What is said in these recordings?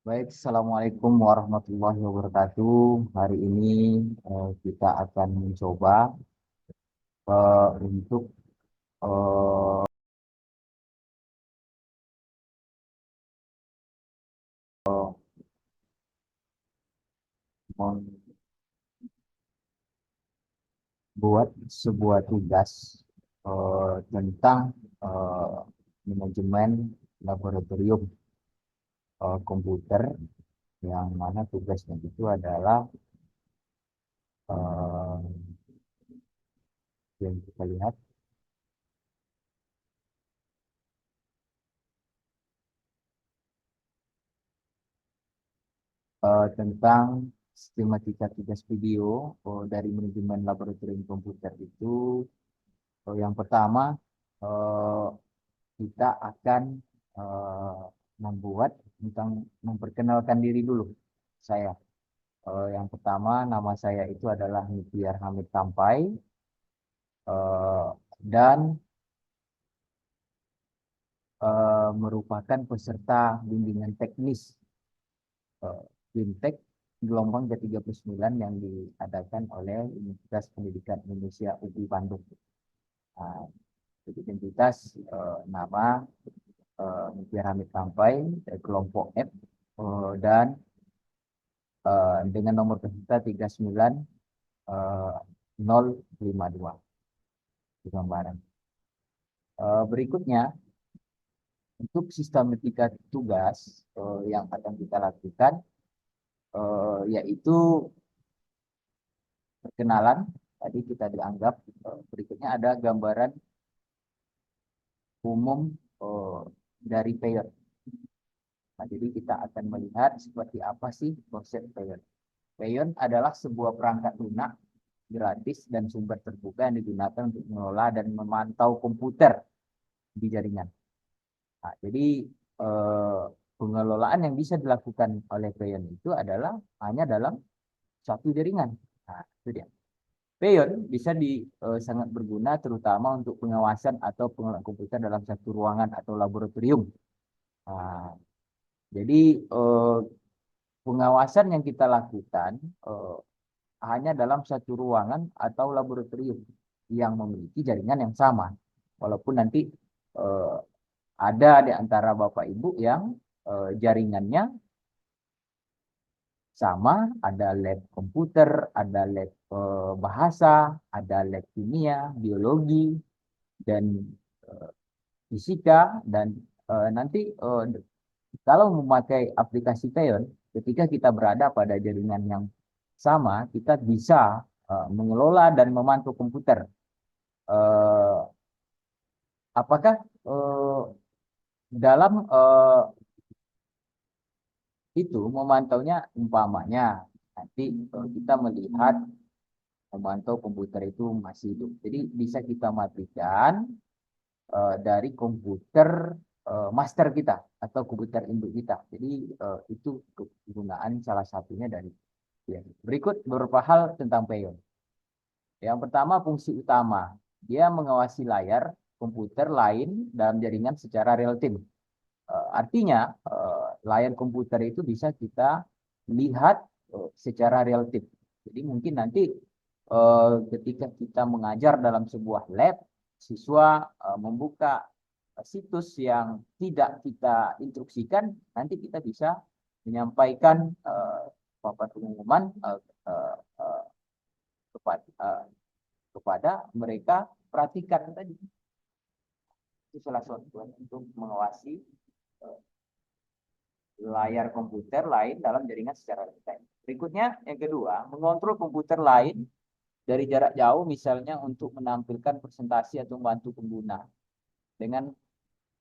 Baik, Assalamualaikum warahmatullahi wabarakatuh. Hari ini kita akan mencoba untuk eh, membuat sebuah tugas tentang eh, manajemen laboratorium komputer, yang mana tugasnya itu adalah eh, yang kita lihat tentang skematika tugas video dari manajemen laboratorium komputer itu. Yang pertama, eh, kita akan eh, membuat tentang memperkenalkan diri dulu. Saya, yang pertama, nama saya itu adalah Nitiar Hamid Tampai, eh, dan merupakan peserta bimbingan teknis Fintech gelombang ke-39 yang diadakan oleh Universitas Pendidikan Indonesia UPI Bandung. Nah, identitas nama Nitiar Hamid Tampai dari kelompok F, dan dengan nomor peserta 39052 di gambaran. Berikutnya, untuk sistematika tugas yang akan kita lakukan, yaitu perkenalan. Tadi kita dianggap, berikutnya ada gambaran umum dari payer. Nah, jadi kita akan melihat seperti apa sih konsep payer. Payer adalah sebuah perangkat lunak gratis dan sumber terbuka yang digunakan untuk mengelola dan memantau komputer di jaringan. Nah, jadi eh, pengelolaan yang bisa dilakukan oleh Payon itu adalah hanya dalam satu jaringan. Nah, itu dia. Payon bisa sangat berguna terutama untuk pengawasan atau pengelolaan komputer dalam satu ruangan atau laboratorium. Nah, jadi eh, pengawasan yang kita lakukan eh, hanya dalam satu ruangan atau laboratorium yang memiliki jaringan yang sama. Walaupun nanti eh, ada di antara Bapak Ibu yang jaringannya sama, ada lab komputer, ada lab bahasa, ada lab kimia, biologi, dan eh, fisika, dan nanti kalau memakai aplikasi Peon, ketika kita berada pada jaringan yang sama, kita bisa mengelola dan memantau komputer. Eh, apakah dalam itu memantaunya, umpamanya nanti kita melihat memantau komputer itu masih hidup. Jadi bisa kita matikan dari komputer master kita atau komputer induk kita. Jadi itu kegunaan salah satunya dari ya. Berikut beberapa hal tentang Peyon. Yang pertama, fungsi utama. Dia mengawasi layar komputer lain dalam jaringan secara real time. Artinya layar komputer itu bisa kita lihat secara real time. Jadi mungkin nanti ketika kita mengajar dalam sebuah lab, siswa membuka situs yang tidak kita instruksikan, nanti kita bisa menyampaikan papan pengumuman kepada mereka, perhatikan tadi. Itu salah satu untuk mengawasi uh, layar komputer lain dalam jaringan secara real time. Berikutnya, yang kedua, mengontrol komputer lain dari jarak jauh, misalnya untuk menampilkan presentasi atau membantu pengguna dengan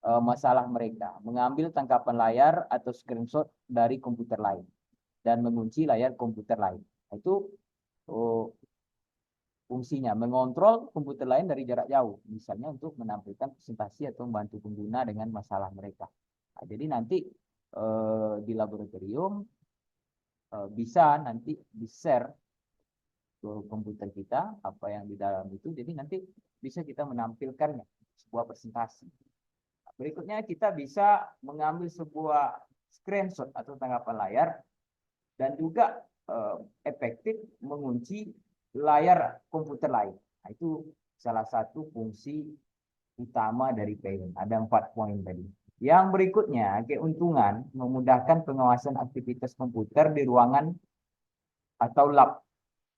masalah mereka, mengambil tangkapan layar atau screenshot dari komputer lain, dan mengunci layar komputer lain. Itu oh, fungsinya, mengontrol komputer lain dari jarak jauh, misalnya untuk menampilkan presentasi atau membantu pengguna dengan masalah mereka. Nah, jadi nanti di laboratorium bisa nanti di-share ke komputer kita apa yang di dalam itu, jadi nanti bisa kita menampilkannya sebuah presentasi. Berikutnya kita bisa mengambil sebuah screenshot atau tangkapan layar dan juga efektif mengunci layar komputer lain. Nah, itu salah satu fungsi utama dari Payon. Ada 4 poin tadi. Yang berikutnya, keuntungan memudahkan pengawasan aktivitas komputer di ruangan atau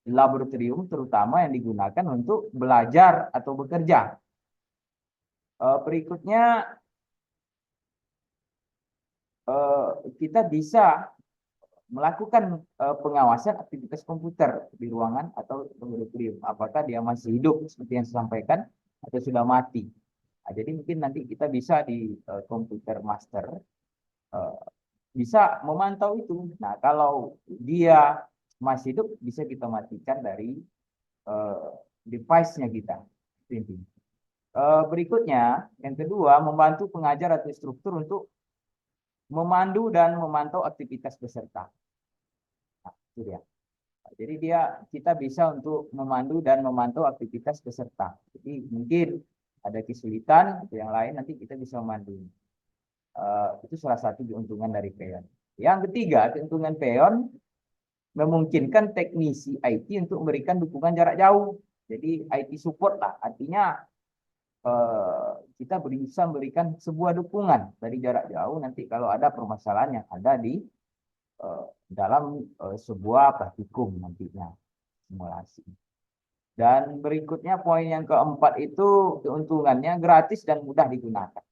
laboratorium, terutama yang digunakan untuk belajar atau bekerja. Berikutnya, kita bisa melakukan pengawasan aktivitas komputer di ruangan atau laboratorium. Apakah dia masih hidup seperti yang saya sampaikan atau sudah mati. Nah, jadi mungkin nanti kita bisa di komputer master bisa memantau itu. Nah, kalau dia masih hidup bisa kita matikan dari device-nya kita. Berikutnya, yang kedua, membantu pengajar atau instruktur untuk memandu dan memantau aktivitas peserta. Nah, itu dia. Jadi kita bisa untuk memandu dan memantau aktivitas peserta. Jadi mungkin ada kesulitan atau yang lain nanti kita bisa memandu. Itu salah satu keuntungan dari Payon. Yang ketiga, keuntungan Payon memungkinkan teknisi IT untuk memberikan dukungan jarak jauh. Jadi IT support lah, artinya kita bisa memberikan sebuah dukungan dari jarak jauh nanti kalau ada permasalahan yang ada di dalam sebuah praktikum nantinya simulasi. Dan berikutnya poin yang keempat itu keuntungannya gratis dan mudah digunakan.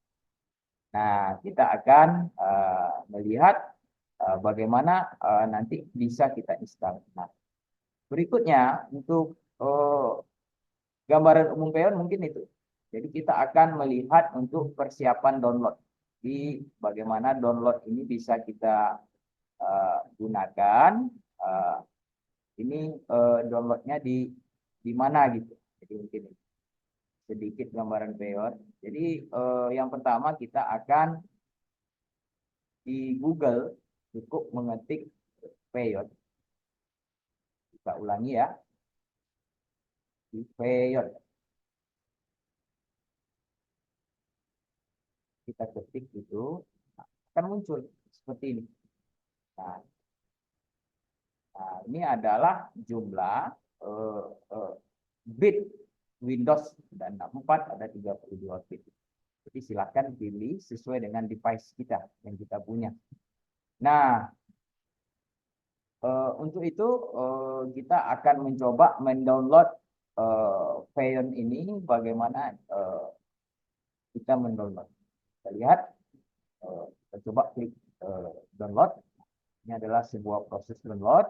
Nah, kita akan melihat bagaimana nanti bisa kita install. Nah, berikutnya untuk gambaran umum Payon mungkin itu. Jadi kita akan melihat untuk persiapan download. Di bagaimana download ini bisa kita gunakan. Ini downloadnya di mana gitu. Jadi mungkin sedikit gambaran Payon. Jadi yang pertama kita akan di Google cukup mengetik Payon. Kita ulangi ya. Di Payon. Kita ketik itu akan muncul seperti ini. Nah, ini adalah jumlah bit Windows dan 64 ada 32 bit. Jadi silakan pilih sesuai dengan device kita yang kita punya. Nah, untuk itu kita akan mencoba mendownload Payon ini. Bagaimana kita mendownload? Kita lihat, kita coba klik download. Ini adalah sebuah proses download.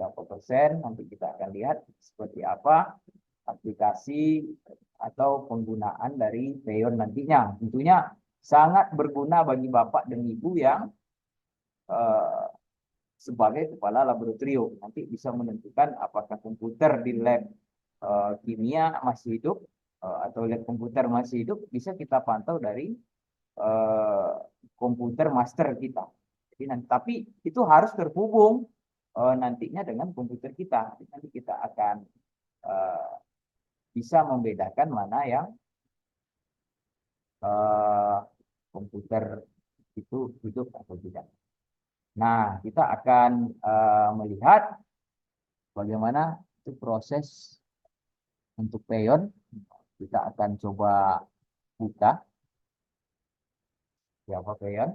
Berapa persen? Nanti kita akan lihat seperti apa aplikasi atau penggunaan dari Payon nantinya. Tentunya sangat berguna bagi Bapak dan Ibu yang sebagai kepala laboratorium. Nanti bisa menentukan apakah komputer di lab kimia masih hidup atau lab komputer masih hidup, bisa kita pantau dari komputer master kita. Jadi nanti, tapi itu harus terhubung nantinya dengan komputer kita. Nanti kita akan bisa membedakan mana yang komputer itu hidup atau tidak. Nah, kita akan melihat bagaimana itu proses untuk Payon. Kita akan coba buka. Siapa Payon?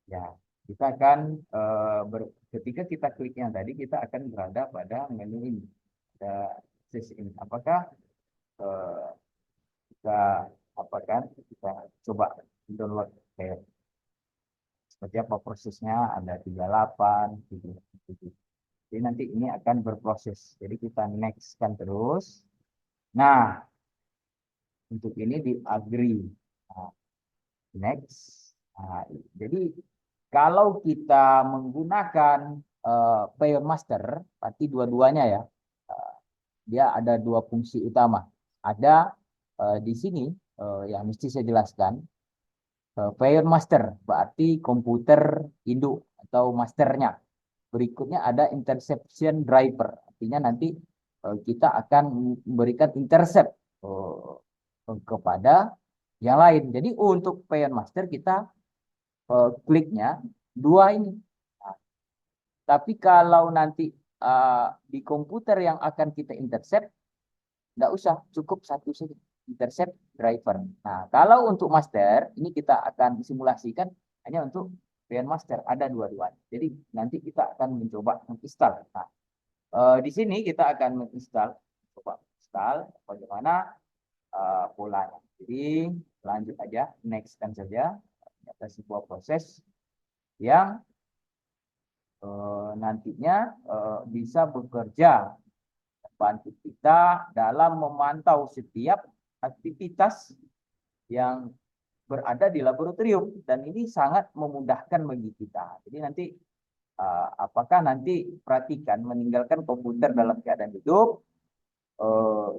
Ya, kita akan ketika kita klik yang tadi, kita akan berada pada menu ini. Ada sesi ini. Apakah kita coba download Payon. Seperti apa prosesnya? Ada 38, 77. Jadi nanti ini akan berproses. Jadi kita next kan terus. Nah, untuk ini di agree. Nah, next. Nah, jadi kalau kita menggunakan Payon Master, berarti dua-duanya ya. Dia ada dua fungsi utama. Ada di sini yang mesti saya jelaskan. Payon Master berarti komputer induk atau masternya. Berikutnya ada interception driver. Artinya nanti kita akan memberikan intercept kepada yang lain. Jadi untuk Payon Master kita kliknya dua ini. Nah, tapi kalau nanti di komputer yang akan kita intercept, tidak usah, cukup satu saja, intercept driver. Nah, kalau untuk master, ini kita akan simulasikan hanya untuk Payon Master, ada dua-duanya. Jadi nanti kita akan mencoba menginstal. Nah, di sini kita akan menginstal, coba install bagaimana polanya. Jadi lanjut aja, next kan saja. Ada sebuah proses yang nantinya bisa bekerja bantu kita dalam memantau setiap aktivitas yang berada di laboratorium, dan ini sangat memudahkan bagi kita. Jadi nanti apakah nanti perhatikan meninggalkan komputer dalam keadaan hidup,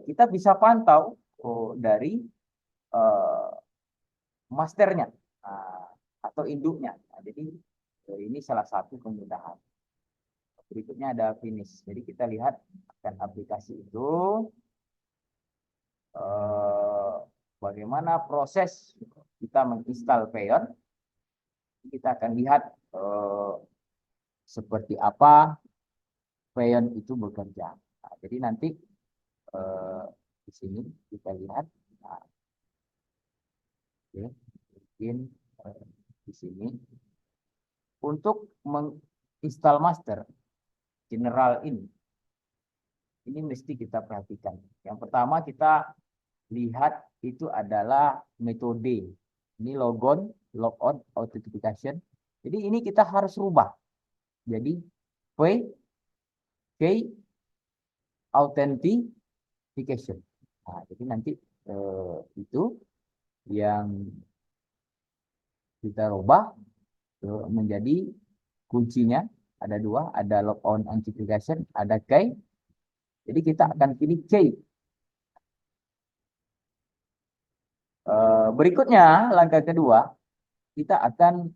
kita bisa pantau dari masternya atau induknya. Nah, jadi ini salah satu kemudahan. Berikutnya ada finish. Jadi kita lihat akan aplikasi itu bagaimana proses kita menginstal Payon. Kita akan lihat seperti apa Payon itu bekerja. Nah, jadi nanti di sini kita lihat. Nah, oke, mungkin di sini untuk menginstal master general ini mesti kita perhatikan. Yang pertama kita lihat itu adalah metode. Ini logon, logout, authentication. Jadi ini kita harus rubah. Jadi V, K, authentication. Nah, jadi nanti itu yang kita rubah menjadi kuncinya. Ada dua, ada logon authentication, ada K. Jadi kita akan pilih K. Berikutnya, langkah kedua, kita akan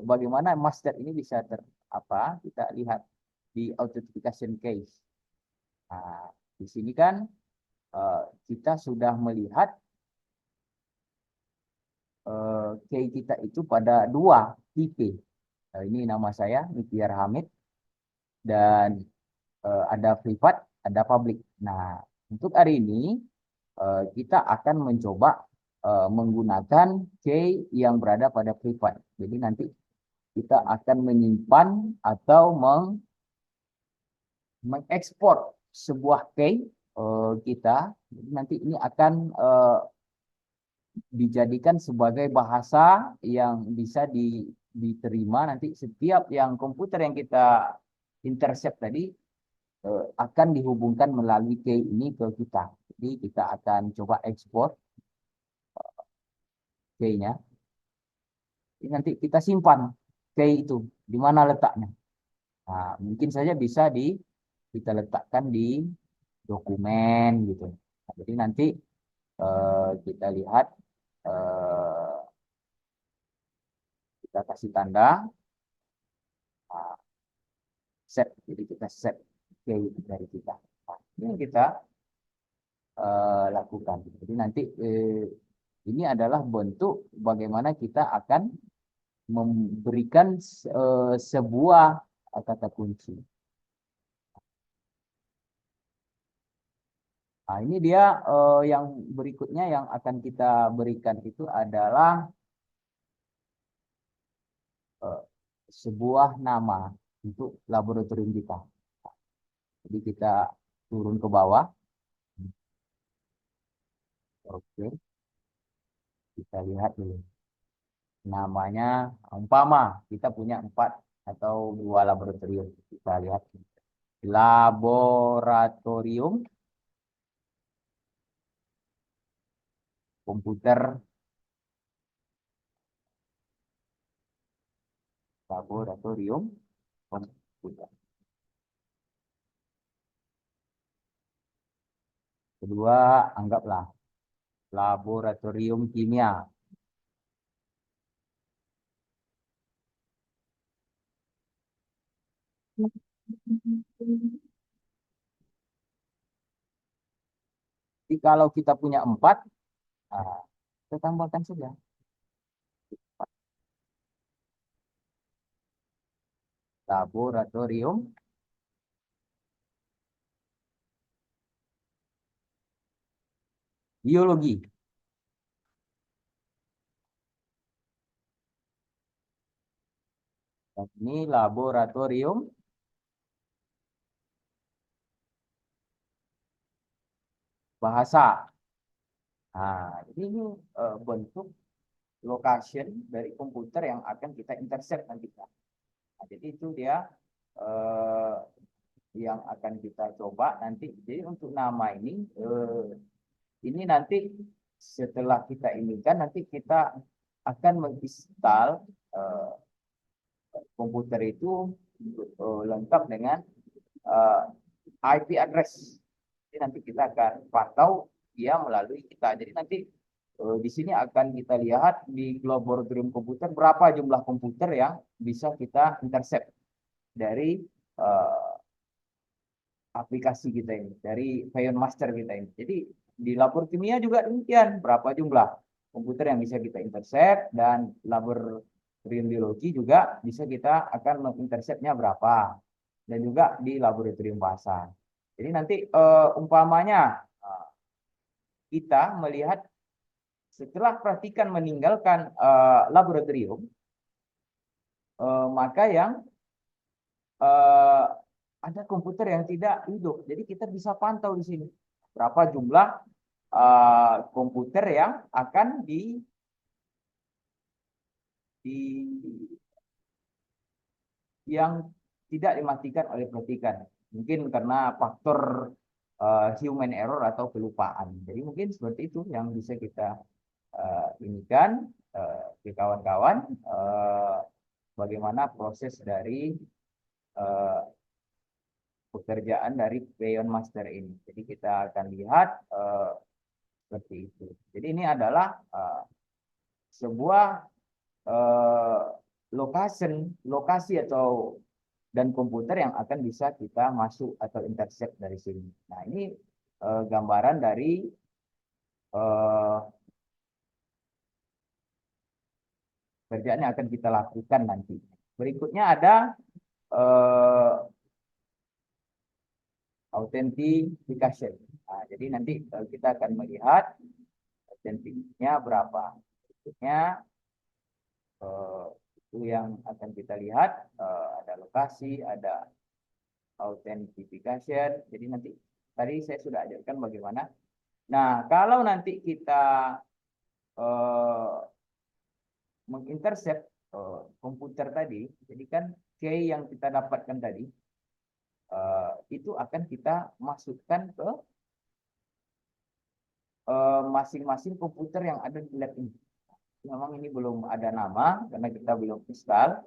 bagaimana master ini bisa kita lihat di authentication case. Nah, di sini kan kita sudah melihat key kita itu pada dua tipe. Ini nama saya Nitiar Hamid, dan ada privat, ada public. Nah, untuk hari ini kita akan mencoba menggunakan key yang berada pada privat. Jadi nanti kita akan menyimpan atau mengekspor sebuah key kita. Jadi nanti ini akan dijadikan sebagai bahasa yang bisa diterima nanti setiap yang komputer yang kita intercept tadi akan dihubungkan melalui key ini ke kita. Jadi kita akan coba ekspor key-nya. Ini nanti kita simpan key itu di mana letaknya. Nah, mungkin saja bisa kita letakkan di dokumen gitu. Nah, jadi nanti kita lihat, kita kasih tanda set. Jadi kita set key dari kita. Nah, ini kita lakukan. Jadi nanti ini adalah bentuk bagaimana kita akan memberikan sebuah kata kunci. Nah, ini dia yang berikutnya yang akan kita berikan itu adalah sebuah nama untuk laboratorium kita. Jadi kita turun ke bawah. Oke, kita lihat dulu. Namanya umpama kita punya 4 atau 2 laboratorium. Kita lihat laboratorium komputer, laboratorium komputer. Kedua, anggaplah laboratorium kimia. Jadi kalau kita punya 4, nah, kita tambahkan saja. Laboratorium biologi. Dan ini laboratorium bahasa. Nah, jadi ini bentuk location dari komputer yang akan kita intercept nanti. Nah, jadi itu dia eh, yang akan kita coba nanti. Jadi untuk nama ini nanti setelah kita inikan nanti kita akan menginstal eh, komputer itu lengkap dengan eh, IP address. Jadi nanti kita akan pantau dia melalui kita. Jadi nanti di sini akan kita lihat di laboratorium komputer berapa jumlah komputer yang bisa kita intercept dari aplikasi kita ini, dari Pion Master kita ini. Jadi di labor kimia juga demikian, berapa jumlah komputer yang bisa kita intercept, dan laboratorium biologi juga bisa kita akan menginterceptnya berapa, dan juga di laboratorium bahasa. Jadi nanti umpamanya kita melihat setelah praktikan meninggalkan laboratorium, maka yang ada komputer yang tidak hidup. Jadi kita bisa pantau di sini berapa jumlah komputer yang akan yang tidak dimatikan oleh pelantikan. Mungkin karena faktor human error atau kelupaan. Jadi mungkin seperti itu yang bisa kita inikan ke kawan-kawan, bagaimana proses dari pekerjaan dari Pion Master ini. Jadi kita akan lihat seperti itu. Jadi ini adalah sebuah lokasi atau dan komputer yang akan bisa kita masuk atau intercept dari sini. Nah, ini gambaran dari kerjaan yang akan kita lakukan nanti. Berikutnya ada authentication. Nah, jadi nanti kita akan melihat autentiknya berapa. Berikutnya itu yang akan kita lihat, ada lokasi, ada authentication. Jadi nanti tadi saya sudah ajarkan bagaimana. Nah, kalau nanti kita mengintercept komputer tadi, jadi kan key yang kita dapatkan tadi itu akan kita masukkan ke masing-masing komputer yang ada di lab ini. Memang ini belum ada nama karena kita belum install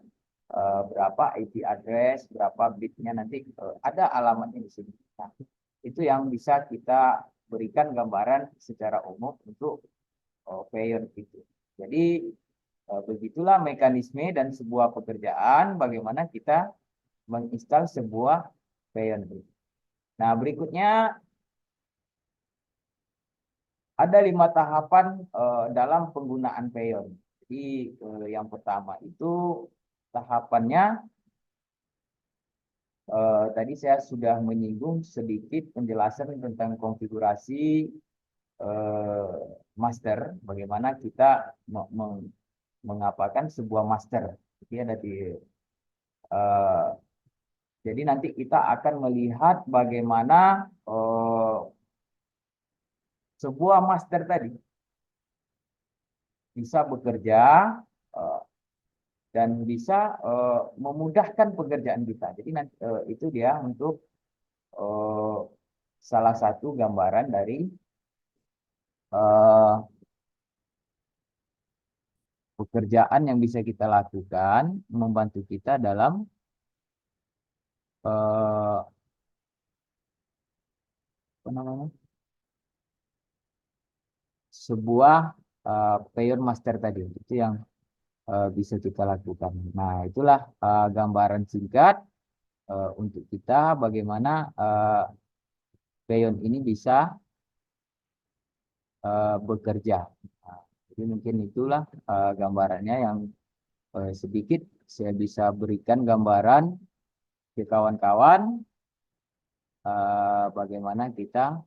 berapa IP address, berapa bitnya, nanti ada alamatnya di sini. Nah, itu yang bisa kita berikan gambaran secara umum untuk Pion itu. Jadi begitulah mekanisme dan sebuah pekerjaan bagaimana kita menginstal sebuah Pion. Nah, berikutnya ada 5 tahapan dalam penggunaan Pion. Jadi yang pertama itu tahapannya tadi saya sudah menyinggung sedikit penjelasan tentang konfigurasi master, bagaimana kita mengapakan sebuah master. Jadi ada jadi nanti kita akan melihat bagaimana sebuah master tadi bisa bekerja dan bisa memudahkan pekerjaan kita. Jadi nanti, itu dia untuk salah satu gambaran dari pekerjaan yang bisa kita lakukan membantu kita dalam apa namanya, sebuah Pion Master tadi. Itu yang bisa kita lakukan. Nah, itulah gambaran singkat untuk kita bagaimana Pion ini bisa bekerja. Nah, jadi mungkin itulah gambarannya yang sedikit saya bisa berikan gambaran ke kawan-kawan bagaimana kita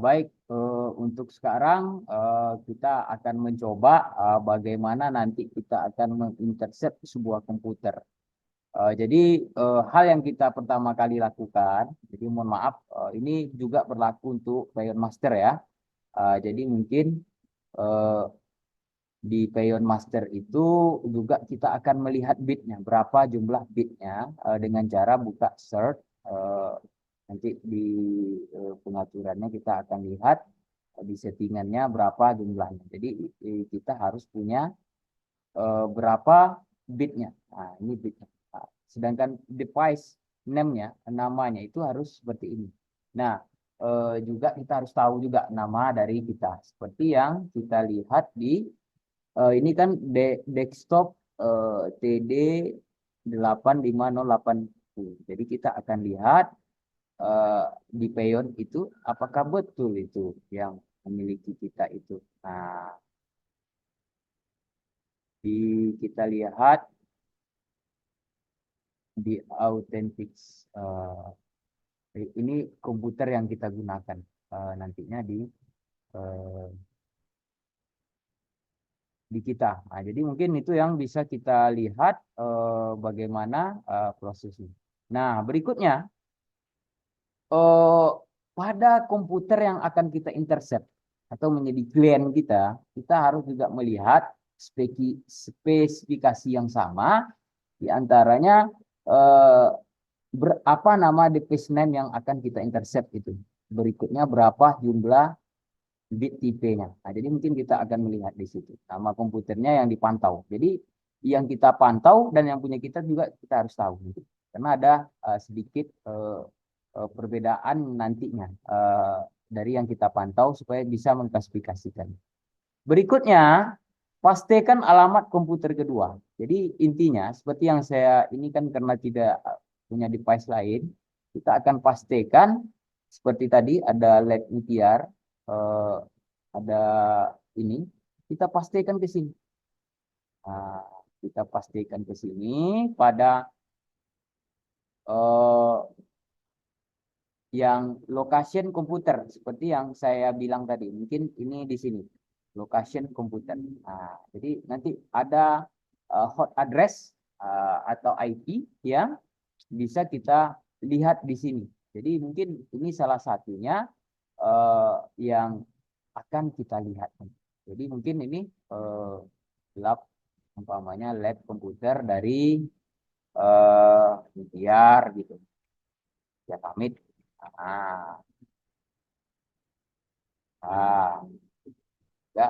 baik, untuk sekarang kita akan mencoba bagaimana nanti kita akan mengintercept sebuah komputer. Jadi hal yang kita pertama kali lakukan, jadi mohon maaf, ini juga berlaku untuk Payon Master ya. Jadi mungkin eh, di Payon Master itu juga kita akan melihat bitnya, berapa jumlah bitnya dengan cara buka search. Nanti di pengaturannya kita akan lihat di settingannya berapa jumlahnya. Jadi kita harus punya berapa bitnya. Nah, ini bitnya. Nah, sedangkan device name-nya, namanya itu harus seperti ini. Nah, juga kita harus tahu juga nama dari kita. Seperti yang kita lihat di ini kan desktop TD 85080. Jadi kita akan lihat eh, di Payon itu apakah betul itu yang memiliki kita itu. Nah, kita lihat di authentic ini komputer yang kita gunakan nantinya eh, di kita. Nah, jadi mungkin itu yang bisa kita lihat bagaimana prosesnya. Nah, berikutnya pada komputer yang akan kita intercept atau menjadi klien kita, kita harus juga melihat spesifikasi yang sama, di antaranya apa nama device name yang akan kita intercept itu. Berikutnya berapa jumlah bit tipenya. Nah, jadi mungkin kita akan melihat di situ nama komputernya yang dipantau. Jadi yang kita pantau dan yang punya kita juga kita harus tahu gitu. Karena ada sedikit perbedaan nantinya dari yang kita pantau supaya bisa mengklasifikasikan. Berikutnya, pastikan alamat komputer kedua. Jadi intinya seperti yang saya ini kan karena tidak punya device lain, kita akan pastikan seperti tadi ada LED UTR, ada ini, kita pastikan ke sini. Nah, kita pastikan ke sini pada yang location komputer seperti yang saya bilang tadi. Mungkin ini di sini location komputer. Nah, jadi nanti ada hot address atau IP yang bisa kita lihat di sini. Jadi mungkin ini salah satunya yang akan kita lihat. Jadi mungkin ini gelap. umpamanya lab komputer dari biar gitu ya pamit. Ah, ya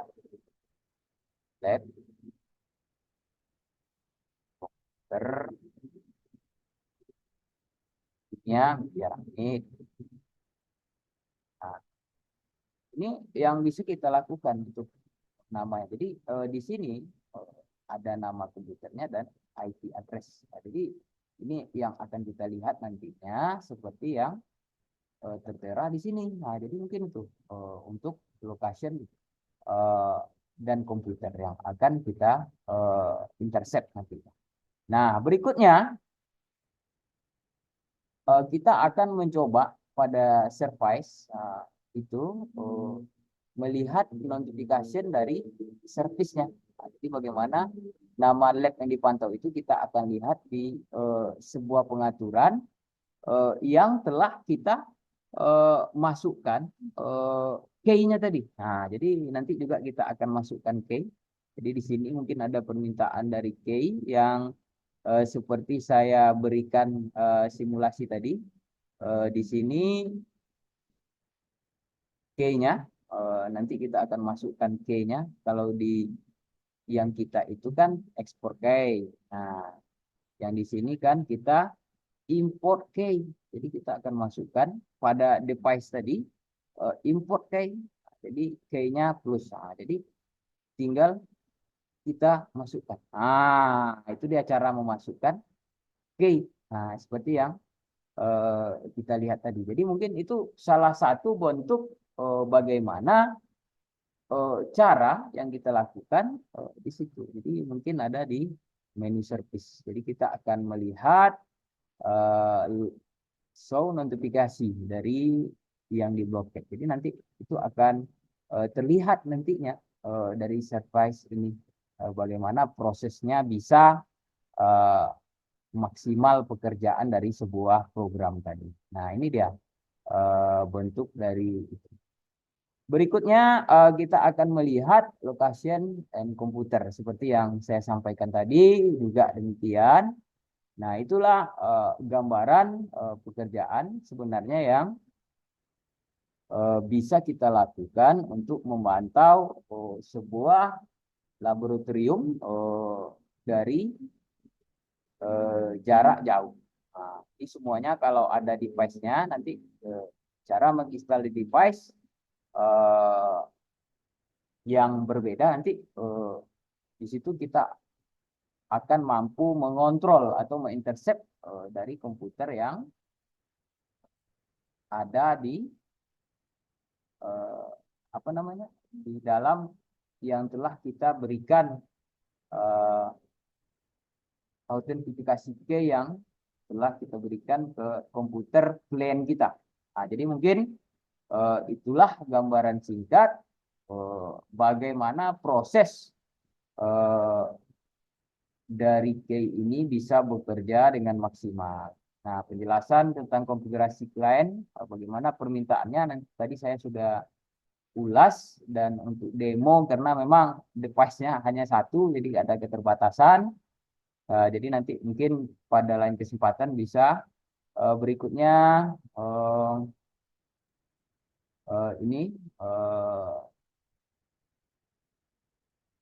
lab komputernya biar pamit. Nah, ini yang bisa kita lakukan untuk namanya. Jadi di sini eh, ada nama komputernya dan IP address. Nah, jadi ini yang akan kita lihat nantinya seperti yang tertera di sini. Nah, jadi mungkin itu untuk location eh, dan komputer yang akan kita intercept nanti. Nah, berikutnya kita akan mencoba pada service itu melihat notification dari servisnya. Nah, jadi bagaimana nama lab yang dipantau itu kita akan lihat di sebuah pengaturan yang telah kita masukkan key-nya tadi. Nah, jadi nanti juga kita akan masukkan key. Jadi di sini mungkin ada permintaan dari key yang seperti saya berikan simulasi tadi. Di sini key-nya nanti kita akan masukkan key-nya. Kalau di yang kita itu kan ekspor key. Nah, yang di sini kan kita import key. Jadi kita akan masukkan pada device tadi import key. Jadi key-nya plus. Nah, jadi tinggal kita masukkan. Nah, itu dia cara memasukkan key. Nah, seperti yang kita lihat tadi. Jadi mungkin itu salah satu bentuk bagaimana cara yang kita lakukan di situ. Jadi mungkin ada di menu service. Jadi kita akan melihat show notifikasi dari yang diblokir. Jadi nanti itu akan terlihat nantinya dari service ini bagaimana prosesnya bisa uh, maksimal pekerjaan dari sebuah program tadi. Nah, ini dia bentuk dari itu. Berikutnya kita akan melihat location and komputer seperti yang saya sampaikan tadi juga demikian. Nah, itulah gambaran pekerjaan sebenarnya yang bisa kita lakukan untuk memantau sebuah laboratorium dari jarak jauh. Nah, ini semuanya kalau ada device-nya nanti cara menginstal di device yang berbeda nanti di situ kita akan mampu mengontrol atau mengintercept dari komputer yang ada di apa namanya di dalam yang telah kita berikan autentifikasi key yang telah kita berikan ke komputer klien kita. Nah, jadi mungkin itulah gambaran singkat bagaimana proses dari key ini bisa bekerja dengan maksimal. Nah, penjelasan tentang konfigurasi klien, bagaimana permintaannya, nanti tadi saya sudah ulas dan untuk demo karena memang device-nya hanya satu, jadi ada keterbatasan. Jadi nanti mungkin pada lain kesempatan bisa berikutnya ini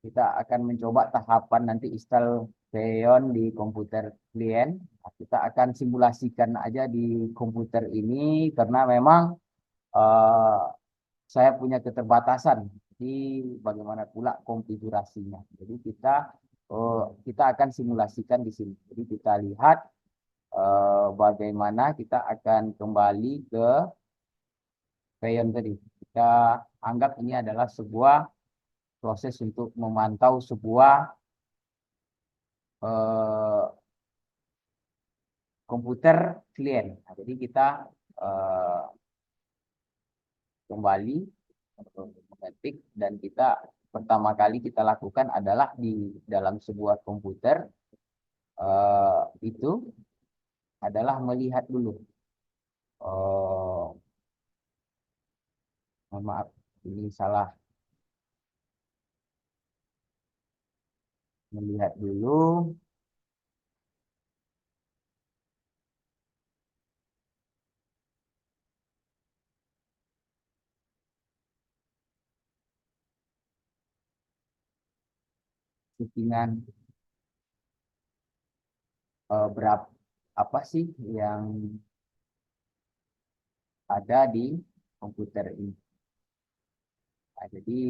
kita akan mencoba tahapan nanti install Xeon di komputer klien. Kita akan simulasikan aja di komputer ini karena memang uh, saya punya keterbatasan di bagaimana pula konfigurasinya. Jadi kita akan simulasikan di sini. Jadi kita lihat bagaimana kita akan kembali ke Xeon tadi. Kita anggap ini adalah sebuah proses untuk memantau sebuah eh, komputer klien. Nah, jadi kita eh, kembali mengetik dan kita pertama kali kita lakukan adalah di dalam sebuah komputer itu adalah melihat dulu. Mohon maaf, ini salah. melihat dulu settingan berapa apa sih yang ada di komputer ini. Nah, jadi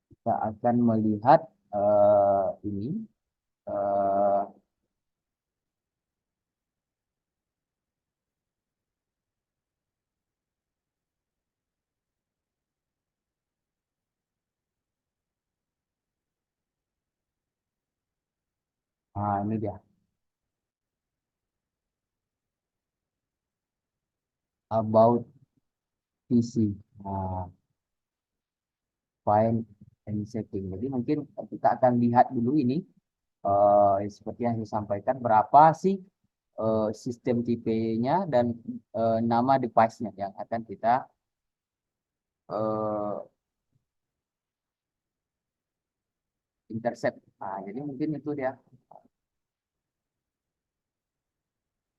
kita akan melihat ini. eh, nah, ini dia. About PC. Nah, find and setting. Jadi mungkin kita akan lihat dulu ini seperti yang saya sampaikan berapa sih sistem tipenya dan nama device-nya yang akan kita eh, intercept. Nah, jadi mungkin itu dia.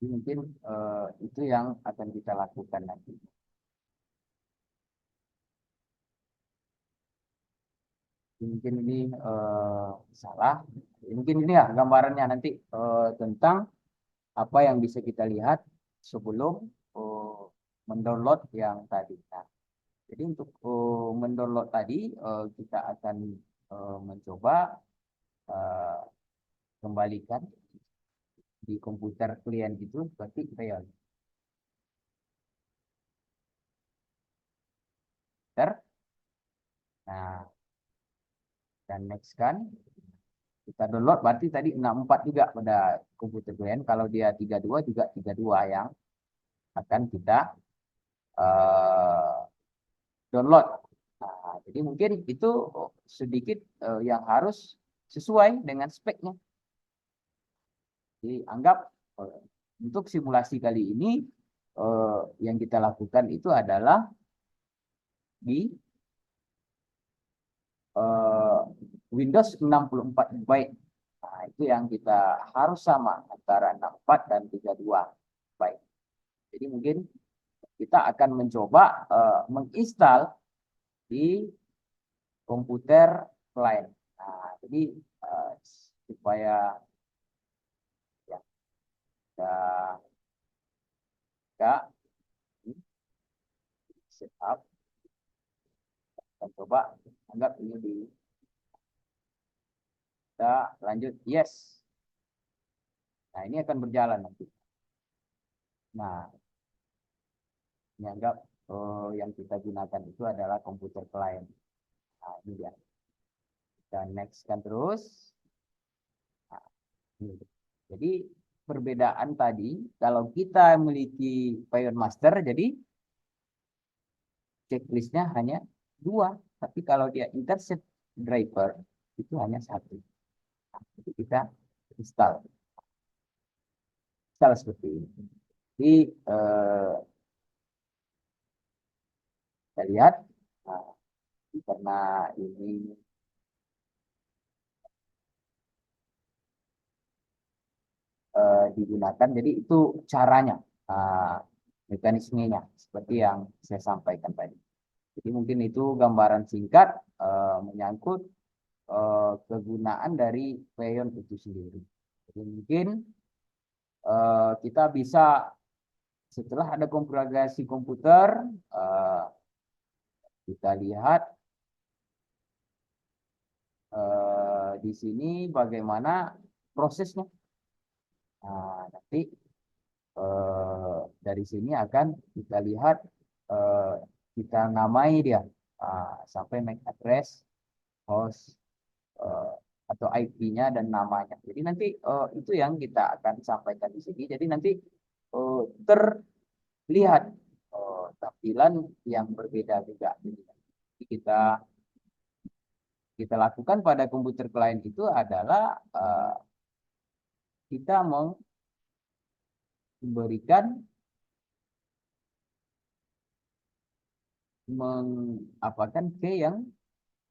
Jadi mungkin itu yang akan kita lakukan nanti. Mungkin ini salah. Mungkin ini ya gambarannya nanti tentang apa yang bisa kita lihat sebelum mendownload yang tadi. Nah, jadi untuk mendownload tadi kita akan mencoba eh, kembalikan di komputer klien itu ketik Rayon. Nah, dan next kan kita download berarti tadi 64 juga pada komputer klien. Kalau dia 32 juga 32 yang akan kita eh, download. Nah, jadi mungkin itu sedikit yang harus sesuai dengan speknya. Jadi anggap untuk simulasi kali ini yang kita lakukan itu adalah di Windows 64 byte. Nah, itu yang kita harus sama antara 64 dan 32 byte. Jadi mungkin kita akan mencoba menginstal di komputer lain. Nah, jadi supaya ya kita setup dan coba anggap ini di kita lanjut yes. Nah, ini akan berjalan nanti. Nah, ini anggap yang kita gunakan itu adalah komputer klien. Nah, ini dia. Dan next kan terus. Nah, ini. Jadi perbedaan tadi, kalau kita memiliki Pion Master, jadi checklistnya hanya 2. Tapi kalau dia intercept driver, itu hanya 1. Nah, jadi kita install. Install seperti ini. Jadi kita lihat, nah, karena ini digunakan. Jadi itu caranya, mekanismenya seperti yang saya sampaikan tadi. Jadi mungkin itu gambaran singkat menyangkut kegunaan dari Peon itu sendiri. Jadi mungkin kita bisa setelah ada konfigurasi komputer, kita lihat di sini bagaimana prosesnya. Nah, nanti dari sini akan kita lihat kita namai dia sampai MAC address, host atau IP-nya dan namanya. Jadi nanti itu yang kita akan sampaikan di sini. Jadi nanti terlihat tampilan yang berbeda juga. Jadi kita lakukan pada komputer klien itu adalah kita mau memberikan mengapakan key yang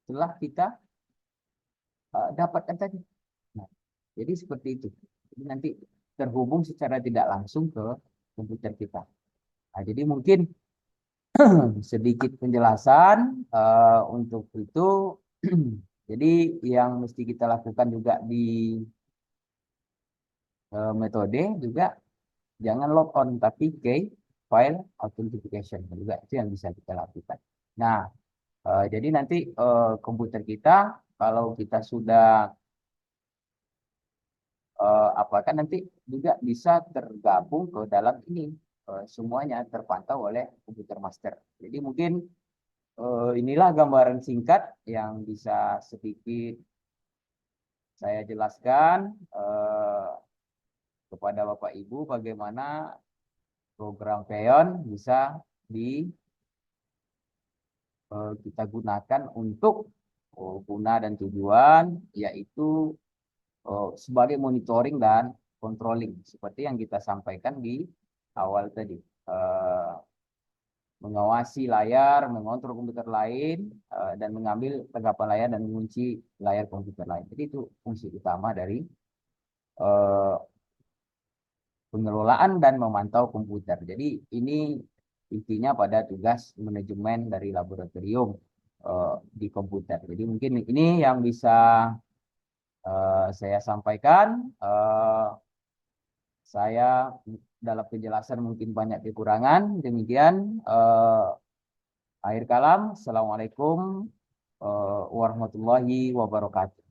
telah kita dapatkan tadi. Nah, jadi seperti itu. Jadi nanti terhubung secara tidak langsung ke komputer kita. Nah, jadi mungkin sedikit penjelasan untuk itu. Jadi yang mesti kita lakukan juga di metode juga jangan log on tapi key file authentication juga itu yang bisa kita lakukan. Nah, jadi nanti komputer kita kalau kita sudah apakah nanti juga bisa tergabung ke dalam ini semuanya terpantau oleh komputer master. Jadi mungkin inilah gambaran singkat yang bisa sedikit saya jelaskan kepada Bapak Ibu bagaimana program Peon bisa kita gunakan untuk guna dan tujuan yaitu sebagai monitoring dan controlling seperti yang kita sampaikan di awal tadi. Mengawasi layar, mengontrol komputer lain, dan mengambil tanggapan layar dan mengunci layar komputer lain. Jadi itu fungsi utama dari pengelolaan dan memantau komputer. Jadi ini intinya pada tugas manajemen dari laboratorium di komputer. Jadi mungkin ini yang bisa saya sampaikan. Saya dalam penjelasan mungkin banyak kekurangan. Demikian akhir kalam. Assalamualaikum warahmatullahi wabarakatuh.